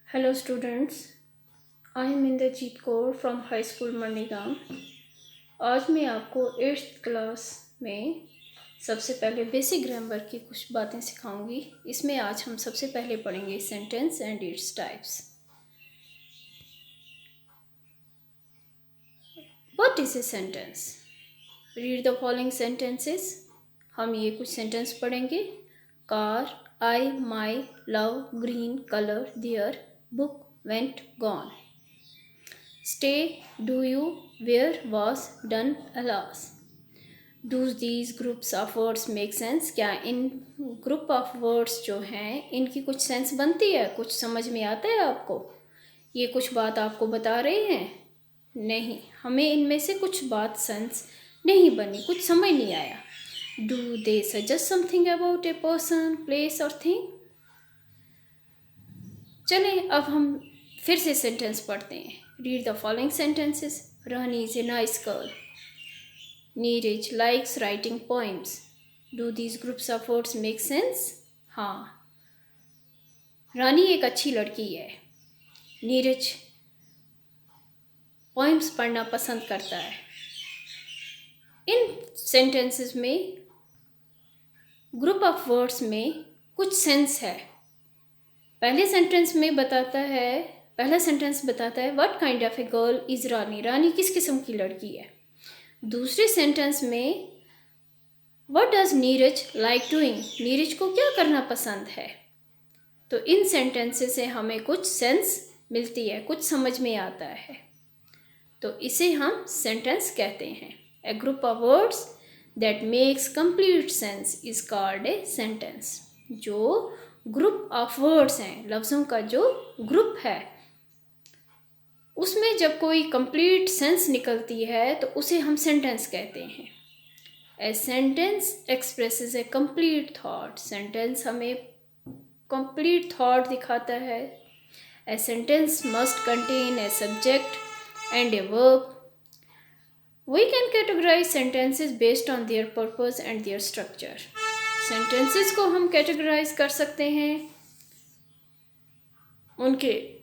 Hello students, I am Inderjeet Kaur from High School Mandigaon। आज मैं आपको 8th class में सबसे पहले बेसिक ग्रामर की कुछ बातें सिखाऊंगी। इसमें आज हम सबसे पहले पढ़ेंगे sentence and its types. What is a sentence? Read the following sentences. हम ये कुछ सेंटेंस पढ़ेंगे। Car, I, my, love, green, colour, there, book, went, gone. Stay, do you, where, was, done, alas. Do these groups of words make sense? क्या इन group of words जो हैं इनकी कुछ sense बनती है? कुछ समझ में आता है आपको? ये कुछ बात आपको बता रहे हैं? नहीं, हमें इनमें से कुछ बात सेंस नहीं बनी, कुछ समझ नहीं आया। Do they suggest something about a person, place और थिंग? चलें अब हम फिर से सेंटेंस पढ़ते हैं। Read the following sentences. Rani is a nice girl. Neeraj likes writing poems. Do these groups of words make sense? हाँ, रानी एक अच्छी लड़की है। नीरज पोइम्स पढ़ना पसंद करता है। इन सेंटेंसेस में ग्रुप ऑफ वर्ड्स में कुछ सेंस है। पहला सेंटेंस बताता है what kind of a girl is Rani. Rani किस किस्म की लड़की है। दूसरे सेंटेंस में what does Neeraj like doing. Neeraj को क्या करना पसंद है। तो इन सेंटेंसेस से हमें कुछ सेंस मिलती है, कुछ समझ में आता है, तो इसे हम सेंटेंस कहते हैं। A group of words that makes complete sense is called a sentence. जो ग्रुप ऑफ वर्ड्स हैं, लफ्ज़ों का जो ग्रुप है, उसमें जब कोई कंप्लीट सेंस निकलती है तो उसे हम सेंटेंस कहते हैं। A sentence expresses A complete thought. Sentence हमें कंप्लीट थॉट दिखाता है। A sentence must contain a subject and a verb. We can categorize sentences based on their purpose and their structure. Sentences को हम categorize कर सकते हैं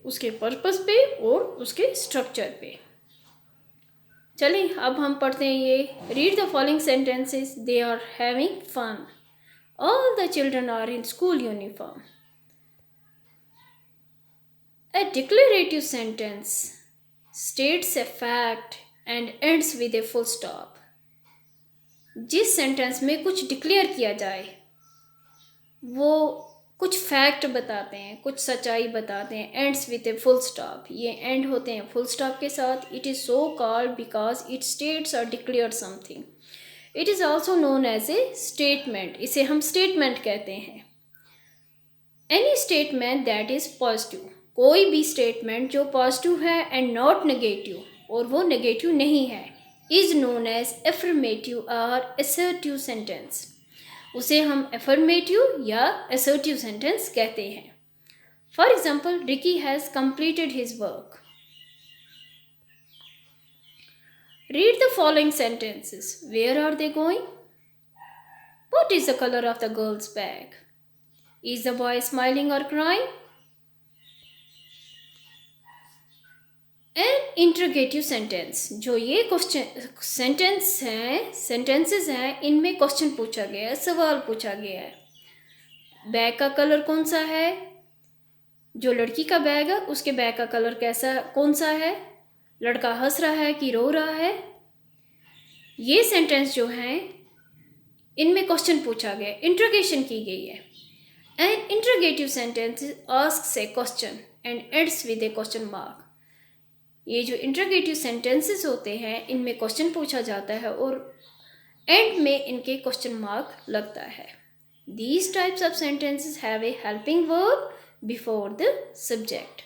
उसके purpose पे और उसके स्ट्रक्चर पे। चलिए अब हम पढ़ते हैं ये। Read the following sentences. They are having fun. All the children are in school uniform. A declarative sentence states a fact and ends with a full stop. जिस सेंटेंस में कुछ डिक्लेयर किया जाए, वो कुछ फैक्ट बताते हैं, कुछ सच्चाई बताते हैं। Ends with a full stop, ये एंड होते हैं फुल स्टॉप के साथ। It is so called because it states और declare something. It is also known as a statement. इसे हम स्टेटमेंट कहते हैं। Any statement that is positive, कोई भी स्टेटमेंट जो पॉजिटिव है एंड नॉट नेगेटिव, और वो नेगेटिव नहीं है, इज नोन एज एफर्मेटिव और असर्टिव सेंटेंस। उसे हम एफर्मेटिव या असर्टिव सेंटेंस कहते हैं। For example, Ricky has completed his work. Read the following sentences. Where are they going? What is the colour of the girls bag? Is the boy smiling और crying? An interrogative sentence, जो ये question sentences हैं, इनमें question पूछा गया है, सवाल पूछा गया है। बैग का कलर कौन सा है? जो लड़की का बैग है उसके बैग का कलर कौन सा है? लड़का हंस रहा है कि रो रहा है? ये सेंटेंस जो हैं, इनमें क्वेश्चन पूछा गया, इंट्रोगेशन की गई है। An interrogative sentence asks a question and ends with a question mark. ये जो इंटरोगेटिव सेंटेंसेस होते हैं, इनमें क्वेश्चन पूछा जाता है और एंड में इनके क्वेश्चन मार्क लगता है। These types of sentences have a helping verb before the subject.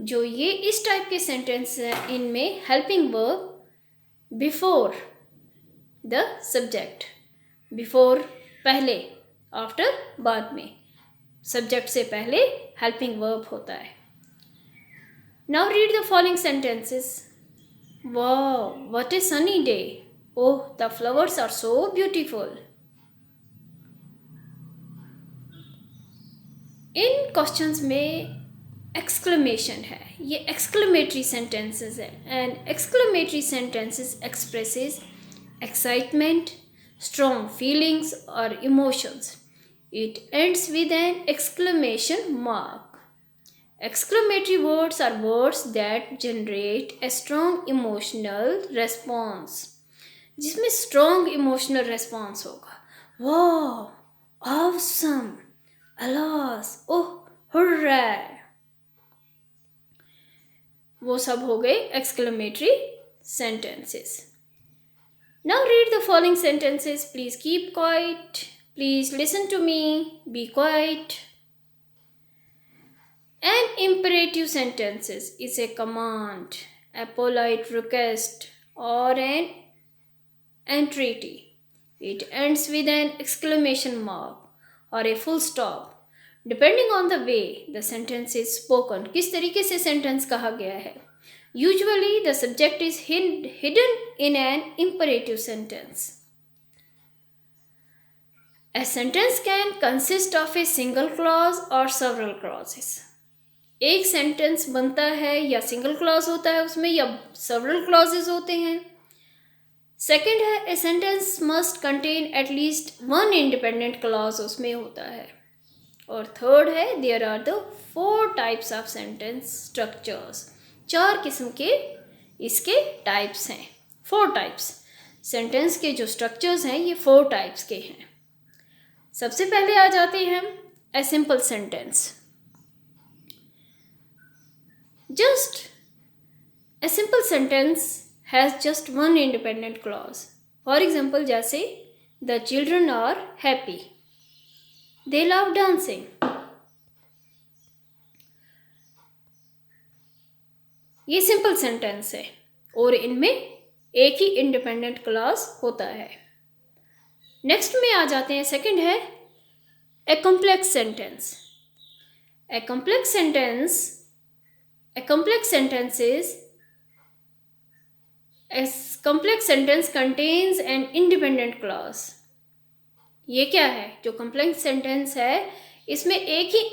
जो ये इस टाइप के सेंटेंस हैं, इनमें helping verb before the subject. Before पहले, आफ्टर बाद में। सब्जेक्ट से पहले हेल्पिंग वर्ब होता है। Now read the following sentences. Wow, what a sunny day. Oh, the flowers are so beautiful. In questions में एक्सक्लेमेशन है, ये एक्सक्लेमेटरी सेंटेंसेस है. And exclamatory sentences expresses excitement, strong feelings or emotions. It ends with an exclamation mark. Exclamatory words are words that generate a strong emotional response. जिसमें strong emotional response होगा. Wow, awesome, alas, oh, hurrah. वो सब हो गए exclamatory sentences. Now read the following sentences. Please keep quiet. Please listen to me. Be quiet. An imperative sentence is a command, a polite request, or an entreaty. It ends with an exclamation mark or a full stop, depending on the way the sentence is spoken. किस तरीके से sentence कहा गया है. Usually, the subject is hidden in an imperative sentence. A sentence can consist of a single clause or several clauses. एक sentence बनता है या single clause होता है उसमें या several clauses होते हैं. Second है, a sentence must contain at least one independent clause उसमें होता है. और third है, there are the 4 types of sentence structures. 4 किस्म के इसके टाइप्स हैं. 4 टाइप्स सेंटेंस के जो स्ट्रक्चर्स हैं ये 4 टाइप्स के हैं. सबसे पहले आ जाते हैं a simple sentence. Just a simple sentence has just one independent clause. For example जैसे the children are happy, they love dancing. ये सिंपल सेंटेंस है और इनमें एक ही इंडिपेंडेंट क्लॉज होता है. नेक्स्ट में आ जाते हैं. सेकंड है a complex sentence. A complex sentence contains an independent clause. ये क्या है? जो कॉम्प्लेक्स सेंटेंस है इसमें एक ही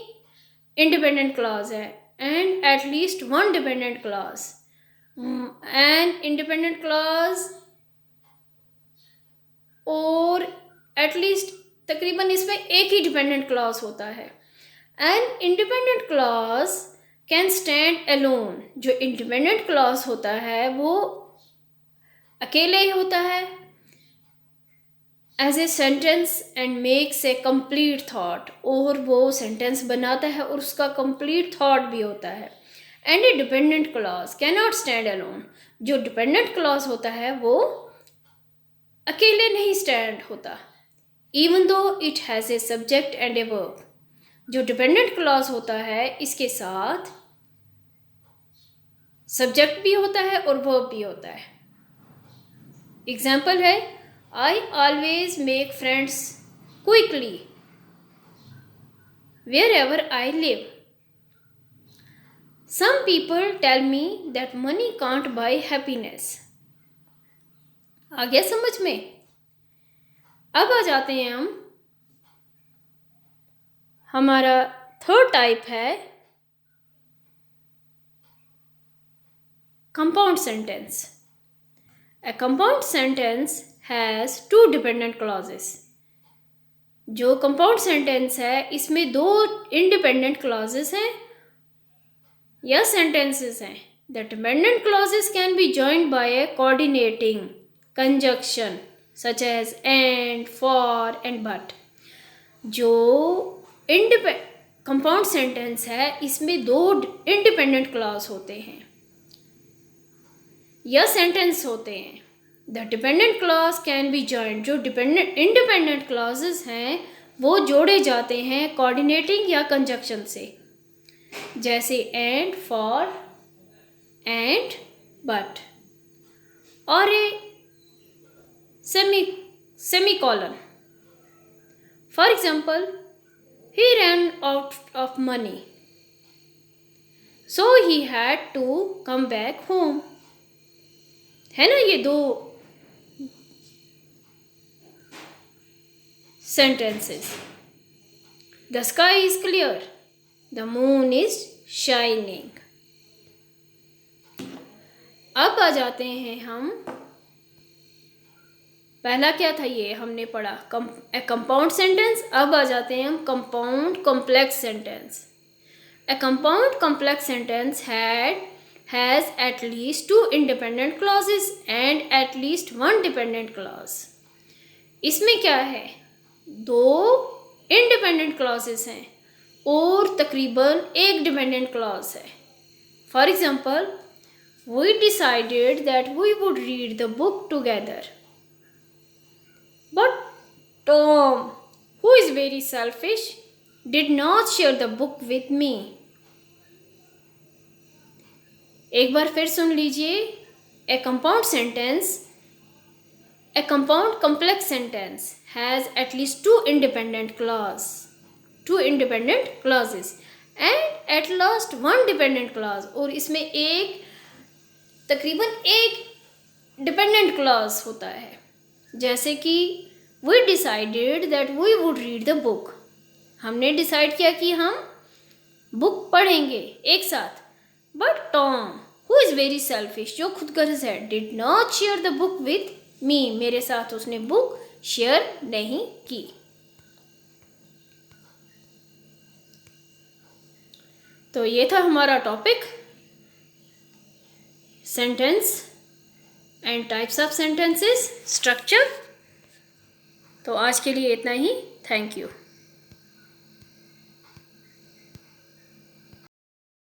इंडिपेंडेंट क्लॉज है and at least one dependent clause. An independent clause और at least तकरीबन इसमें एक ही dependent clause होता है. An independent clause can stand alone. जो independent clause होता है वो अकेले ही होता है as a sentence and makes a complete thought. और वो sentence बनाता है और उसका complete thought भी होता है. And a dependent clause cannot stand alone. जो dependent clause होता है वो अकेले नहीं stand होता, even though it has a subject and a verb. जो dependent clause होता है इसके साथ subject भी होता है और verb भी होता है. Example है I always make friends quickly wherever I live. Some people tell me that money can't buy happiness. आ गया समझ में? अब आ जाते हैं हम. हमारा थर्ड टाइप है compound sentence. A compound sentence has 2 dependent clauses. जो कंपाउंड सेंटेंस है इसमें 2 इंडिपेंडेंट क्लॉजेस हैं या सेंटेंसेस हैं. The dependent clauses can be joined by a coordinating conjunction such as and, for and but. जो compound sentence है इसमें 2 independent clause होते हैं या सेंटेंस होते हैं. The dependent clause can be joined. जो इंडिपेंडेंट क्लॉजेस हैं वो जोड़े जाते हैं कोऑर्डिनेटिंग या कंजक्शन से, जैसे एंड, फॉर एंड, बट और a semicolon. For example he ran out of money, so he had to come back home. है ना ये 2 sentences. The sky is clear, the moon is shining. अब आ जाते हैं हम, पहला क्या था ये हमने पढ़ा कंपाउंड सेंटेंस, अब आ जाते हैं हम compound complex sentence. A compound complex sentence has at least 2 independent clauses and at least 1 dependent clause. इसमें क्या है, 2 independent clauses हैं और तकरीबन 1 dependent clause है. For example, we decided that we would read the book together. But Tom, who is very selfish, did not share the book with me. एक बार फिर सुन लीजिए. A compound sentence, a compound complex sentence has at least 2 independent clauses and at last 1 dependent clause. और इसमें तकरीबन एक dependent clause होता है. जैसे कि we decided that we would read the book. हमने डिसाइड किया कि हम बुक पढ़ेंगे एक साथ. But Tom, who is very selfish, जो खुदगर्ज है, did not share the book with me, मेरे साथ उसने बुक शेयर नहीं की. तो ये था हमारा topic, sentence and types of sentences, structure. तो आज के लिए इतना ही. Thank you.